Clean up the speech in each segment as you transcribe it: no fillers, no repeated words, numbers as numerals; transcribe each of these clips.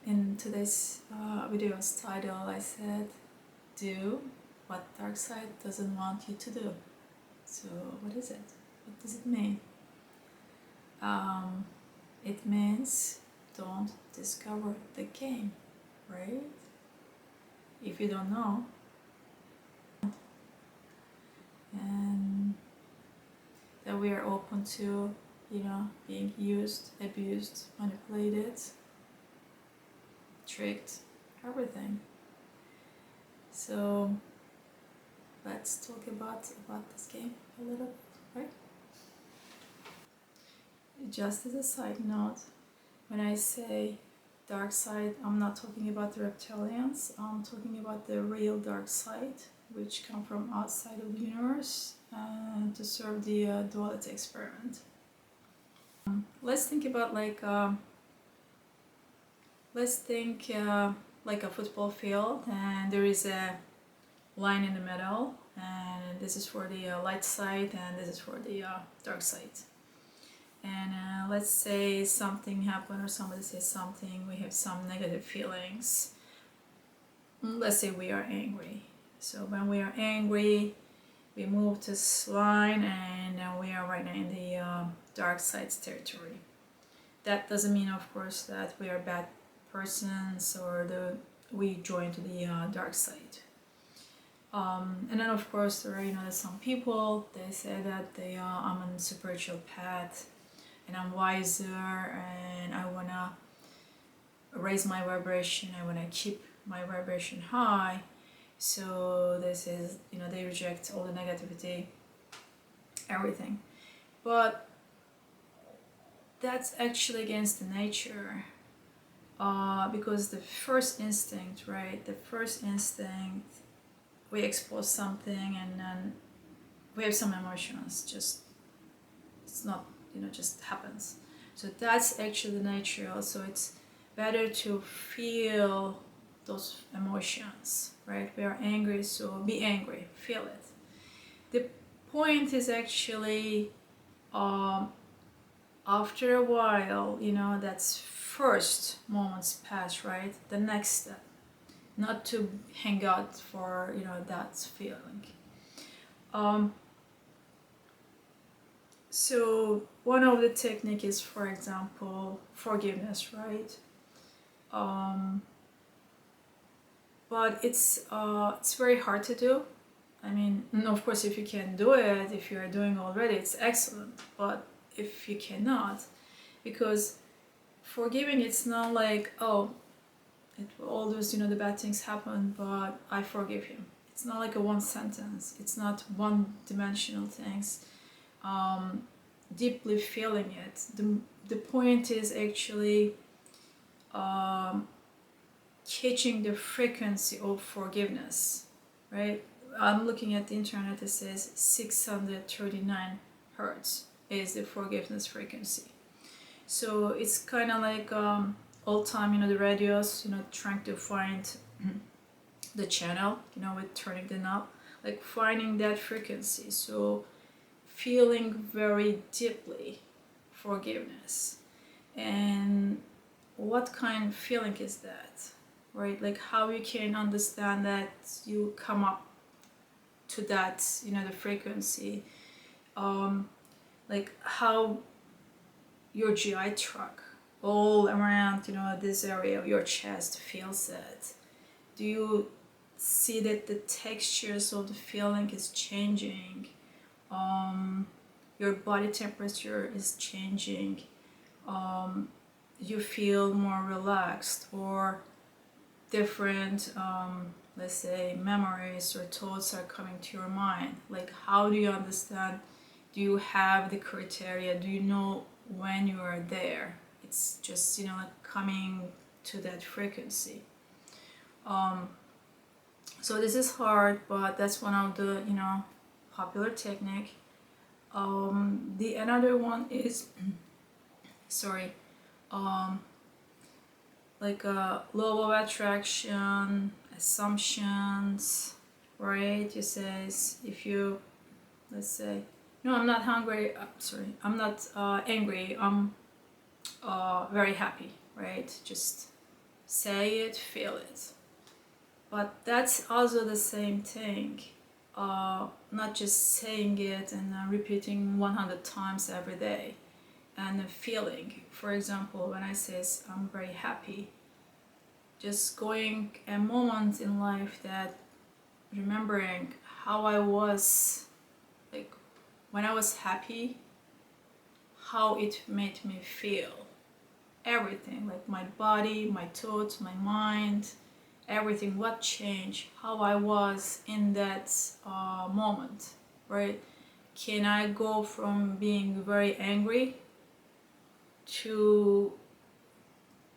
In today's video's title, I said, do what dark side doesn't want you to do. So what is it? What does it mean? It means don't discover the game, right? If you don't know, and that we are open to, being used, abused, manipulated, tricked, everything. So let's talk about this game a little bit, right? Just as a side note, when I say dark side, I'm not talking about the reptilians. I'm talking about the real dark side, which come from outside of the universe to serve the duality experiment. Let's think about like like a football field, and there is a line in the middle, and this is for the light side, and this is for the dark side. And let's say something happened or somebody says something, we have some negative feelings. Let's say we are angry. So when we are angry, we move to this line, and we are right now in the dark side's territory. That doesn't mean, of course, that we are bad persons or we join to the dark side. And then, of course, there are there's some people, they say that I'm on a spiritual path and I'm wiser and I want to raise my vibration, I want to keep my vibration high. So this is, they reject all the negativity, everything. But that's actually against the nature, because the first instinct, right? The first instinct, we expose something and then we have some emotions. It's not, just happens. So that's actually the nature. So it's better to feel those emotions, right? We are angry, so be angry, feel it. The point is actually, after a while, that's first moments pass, right? The next step, not to hang out for, that feeling. So one of the technique is, for example, forgiveness, right? But it's very hard to do. I mean, of course, if you can do it, if you're doing already, it's excellent. But if you cannot, because forgiving, it's not like, oh, all those, the bad things happen, but I forgive him. It's not like a one sentence. It's not one-dimensional things. Deeply feeling it. The point is actually catching the frequency of forgiveness, right? I'm looking at the internet, it says 639 hertz is the forgiveness frequency. So it's kind of like all time, the radios, trying to find the channel, with turning the knob, like finding that frequency. So feeling very deeply forgiveness. And what kind of feeling is that, right? Like how you can understand that you come up to that, the frequency, like how your GI tract all around, this area of your chest feels it. Do you see that the textures of the feeling is changing? Your body temperature is changing. You feel more relaxed, or different, let's say, memories or thoughts are coming to your mind. Like, how do you understand? Do you have the criteria? Do you know when you are there? It's just, like coming to that frequency. So this is hard, but that's one of the, popular technique. The another one is, sorry, like a law of attraction, assumptions, right? You says if you, let's say, no, I'm not hungry. Sorry, I'm not angry. I'm very happy, right? Just say it, feel it. But that's also the same thing. Not just saying it and repeating 100 times every day and feeling. For example, when I say I'm very happy, just going a moment in life that remembering how I was, like when I was happy, how it made me feel. Everything, like my body, my thoughts, my mind, everything, what changed, how I was in that moment, right? Can I go from being very angry to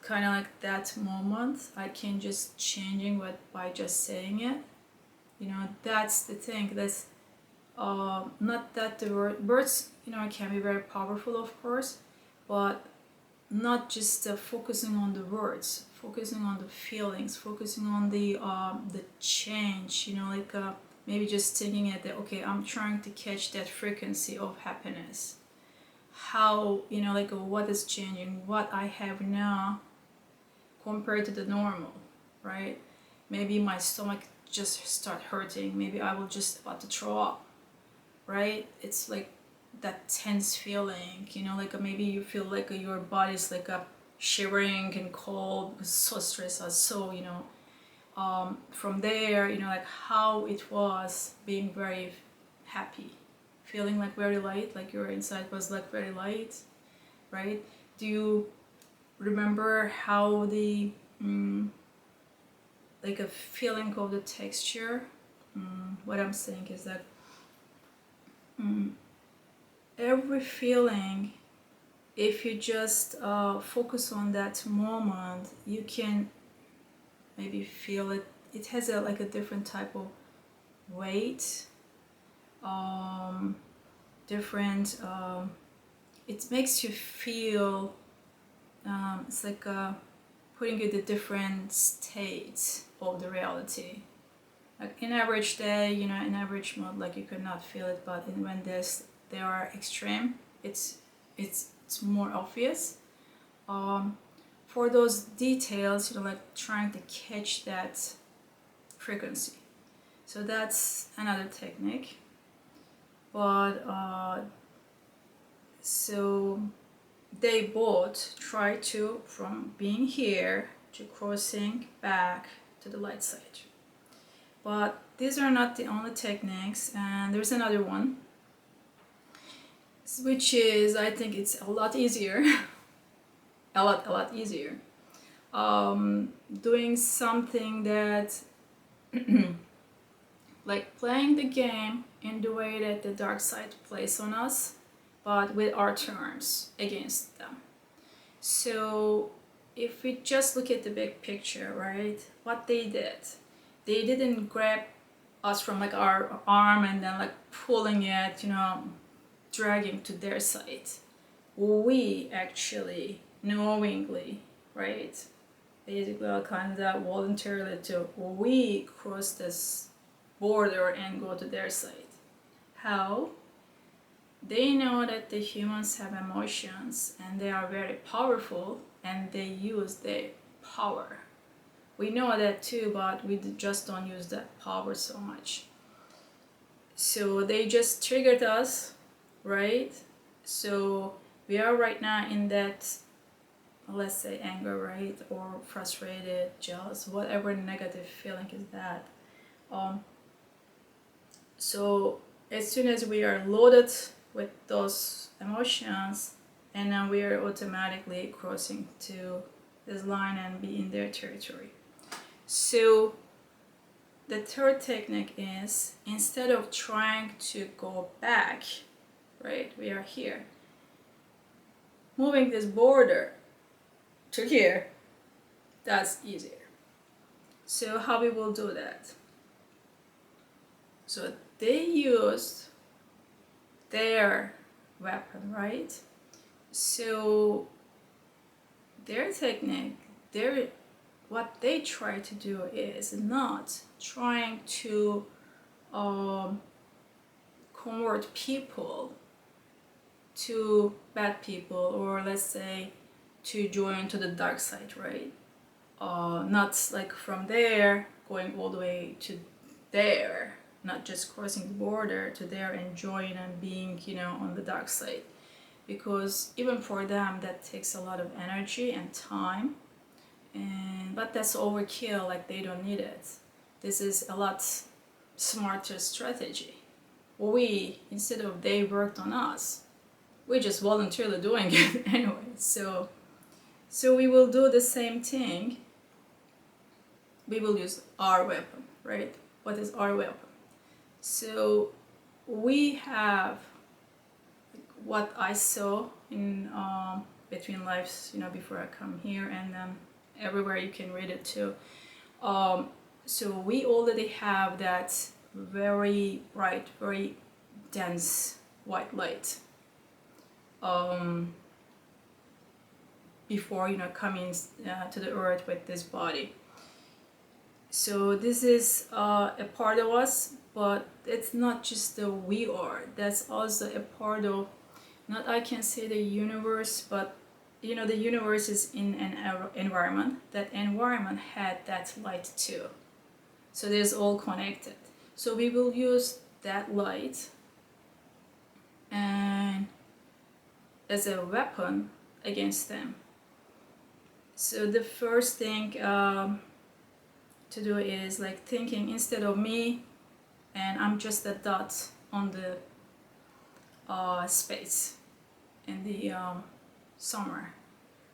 kind of like that moment? I can just changing what by just saying it. That's the thing. That's not that the words, can be very powerful, of course, but not just focusing on the words, focusing on the feelings, focusing on the change. Maybe just thinking it that okay, I'm trying to catch that frequency of happiness. How what is changing, what I have now compared to the normal, right? Maybe my stomach just start hurting. Maybe I will just about to throw up, right? It's like that tense feeling, maybe you feel like your body's like shivering and cold, so stressed, so from there, like how it was being very happy, feeling like very light, like your inside was like very light, right? Do you remember how the like a feeling of the texture? What I'm saying is that every feeling, if you just focus on that moment, you can maybe feel it. It has like a different type of weight, different. It makes you feel. It's like putting you in the different states of the reality. Like in average day, in average mode, like you could not feel it, but when they are extreme, it's more obvious. For those details, like trying to catch that frequency. So that's another technique. But so they both try to from being here to crossing back to the light side. But these are not the only techniques, and there's another one, which is, I think it's a lot easier, a lot easier. Doing something that, like playing the game in the way that the dark side plays on us, but with our terms against them. So if we just look at the big picture, right, what they didn't grab us from like our arm and then like pulling it, dragging to their side. We actually knowingly, right, basically kind of voluntarily we cross this border and go to their side. How? They know that the humans have emotions and they are very powerful and they use their power. We know that too, but we just don't use that power so much. So they just triggered us, right? So we are right now in that, let's say, anger, right? Or frustrated, jealous, whatever negative feeling is that. So as soon as we are loaded with those emotions, and then we are automatically crossing to this line and be in their territory. So the third technique is, instead of trying to go back, right, we are here, moving this border to here, that's easier. So how we will do that? So they used their weapon, right? So their technique, what they try to do is not trying to convert people to bad people, or let's say to join to the dark side, right? not like from there going all the way to there, not just crossing the border to there, enjoying and being, you know, on the dark side. Because even for them that takes a lot of energy and time, and but that's overkill, like they don't need it. This is a lot smarter strategy. We, instead of they worked on us, we're just voluntarily doing it anyway. So we will do the same thing. We will use our weapon, right? What is our weapon? So we have what I saw in Between Lives, you know, before I come here, and then everywhere you can read it too. So we already have that very bright, very dense white light before, you know, coming to the earth with this body. So this is a part of us, but it's not just the we are. That's also a part of, not I can say the universe, but you know, the universe is in an environment. That environment had that light too. So it is all connected. So we will use that light and as a weapon against them. So the first thing to do is like thinking, instead of me and I'm just a dot on the space in the somewhere,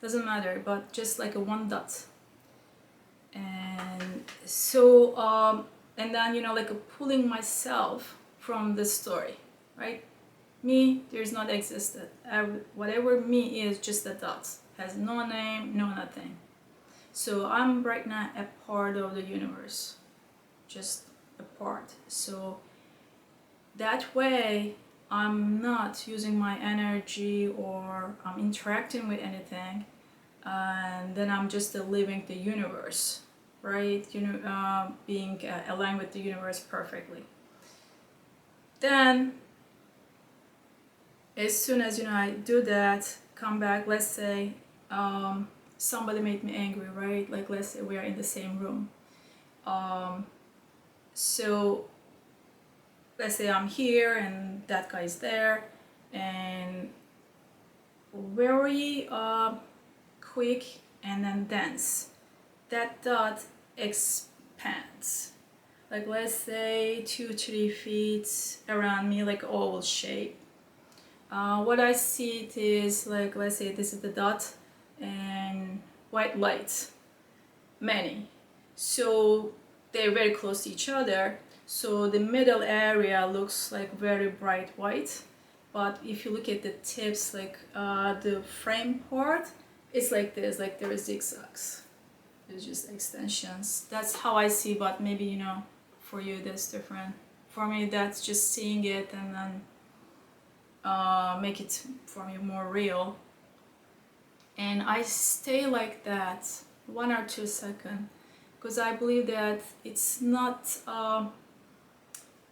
doesn't matter, but just like a one dot. And so and then, you know, like pulling myself from the story, right? Me, there's not existed. Whatever me is, just a dot, has no name, no nothing. So I'm right now a part of the universe, just a part. So that way I'm not using my energy or I'm interacting with anything, and then I'm just living the universe, right? You know, being aligned with the universe perfectly. Then as soon as, you know, I do that, come back, let's say somebody made me angry, right? Like let's say we are in the same room. So let's say I'm here and that guy is there, and very quick and then dense, that dot expands. Like let's say 2-3 feet around me, like oval shape. What I see it is like, let's say this is the dot and white light, many. So they're very close to each other. So the middle area looks like very bright white. But if you look at the tips, like the frame part, it's like this, like there are zigzags. It's just extensions. That's how I see, but maybe, you know, for you that's different. For me, that's just seeing it and then make it for me more real. And I stay like that 1 or 2 seconds, because I believe that it's not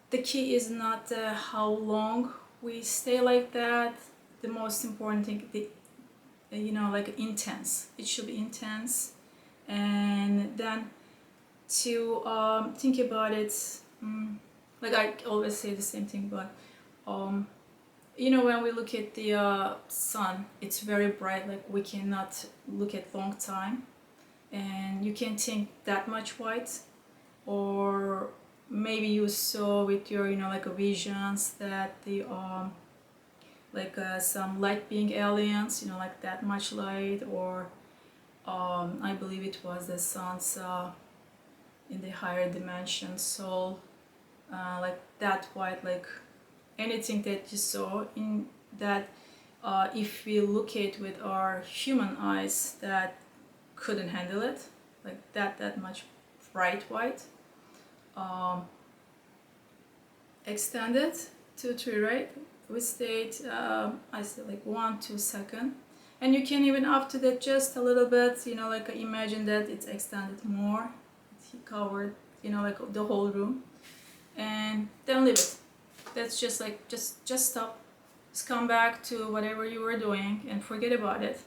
the key is not how long we stay like that. The most important thing, you know, like intense, it should be intense. And then to think about it, like I always say the same thing, but you know, when we look at the sun, it's very bright, like we cannot look at long time, and you can't think that much white. Or maybe you saw with your, you know, like visions that the like some light being aliens, you know, like that much light. Or I believe it was the sun's in the higher dimension soul, like that white, like anything that you saw in that, if we look at with our human eyes, that couldn't handle it, like that much bright white. Extended 2-3, right? We stayed I said like 1-2 seconds, and you can even after that just a little bit, you know, like imagine that it's extended more, it covered, you know, like the whole room, and then leave it. That's just like just stop, just come back to whatever you were doing and forget about it.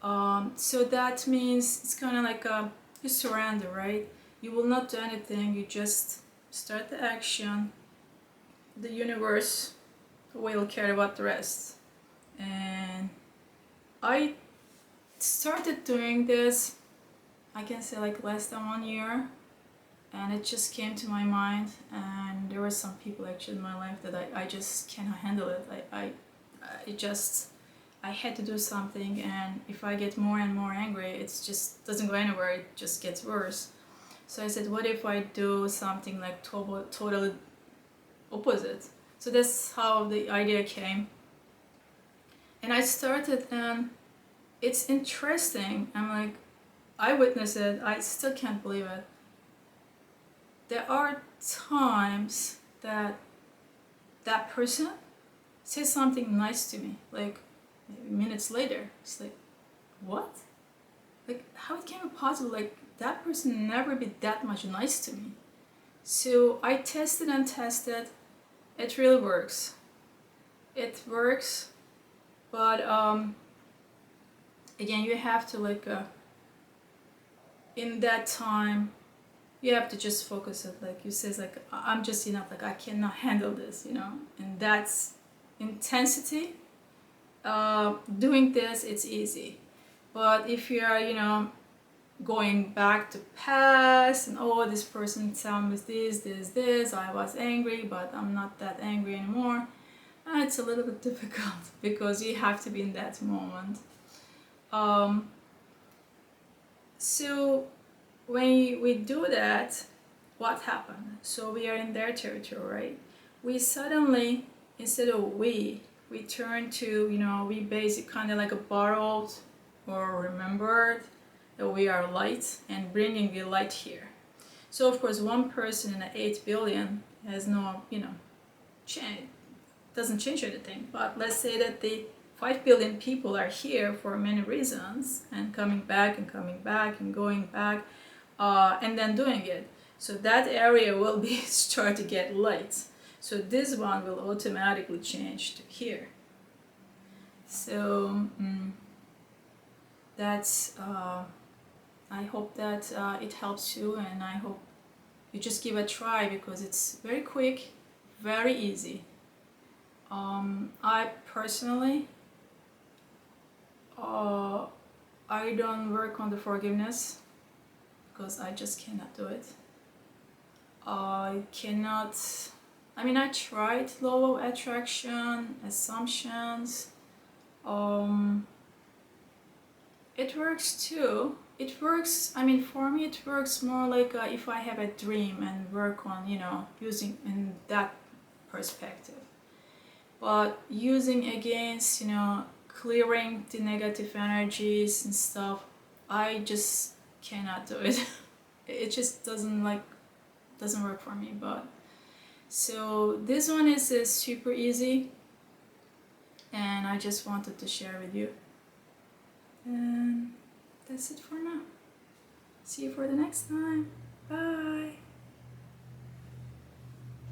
So that means it's kind of like you surrender, right? You will not do anything, you just start the action. The universe will care about the rest. And I started doing this, I can say like less than 1 year, and it just came to my mind. And there were some people actually in my life that I just cannot handle it. I had to do something, and if I get more and more angry, it just doesn't go anywhere, it just gets worse. So I said, what if I do something like totally opposite? So that's how the idea came. And I started, and it's interesting. I'm like, I witnessed it, I still can't believe it. There are times that that person says something nice to me, like maybe minutes later. It's like, what? Like, how it can be possible? Like, that person never be that much nice to me. So I tested and tested. It really works. It works, but again, you have to like in that time, you have to just focus it. Like you says, like I'm just enough. Like I cannot handle this, you know. And that's intensity. Doing this, it's easy. But if you are, you know, going back to past and oh, this person told me this, I was angry, but I'm not that angry anymore. It's a little bit difficult because you have to be in that moment. So when we do that, what happened? So we are in their territory, right? We suddenly, instead of we turn to, you know, we basic kind of like a borrowed or remembered that we are light and bringing the light here. So of course, one person in 8 billion has no, you know, change, doesn't change anything. But let's say that the 5 billion people are here for many reasons and coming back and going back and then doing it. So that area will be start to get light. So this one will automatically change to here. So that's I hope that it helps you, and I hope you just give a try because it's very quick, very easy. I personally I don't work on the forgiveness because I just cannot do it. I cannot, I mean, I tried law of attraction, assumptions. It works too. It works, I mean, for me it works more like if I have a dream and work on, you know, using in that perspective. But using against, you know, clearing the negative energies and stuff, I just cannot do it. It just doesn't work for me. But so this one is super easy, and I just wanted to share with you. And that's it for now. See you for the next time. Bye.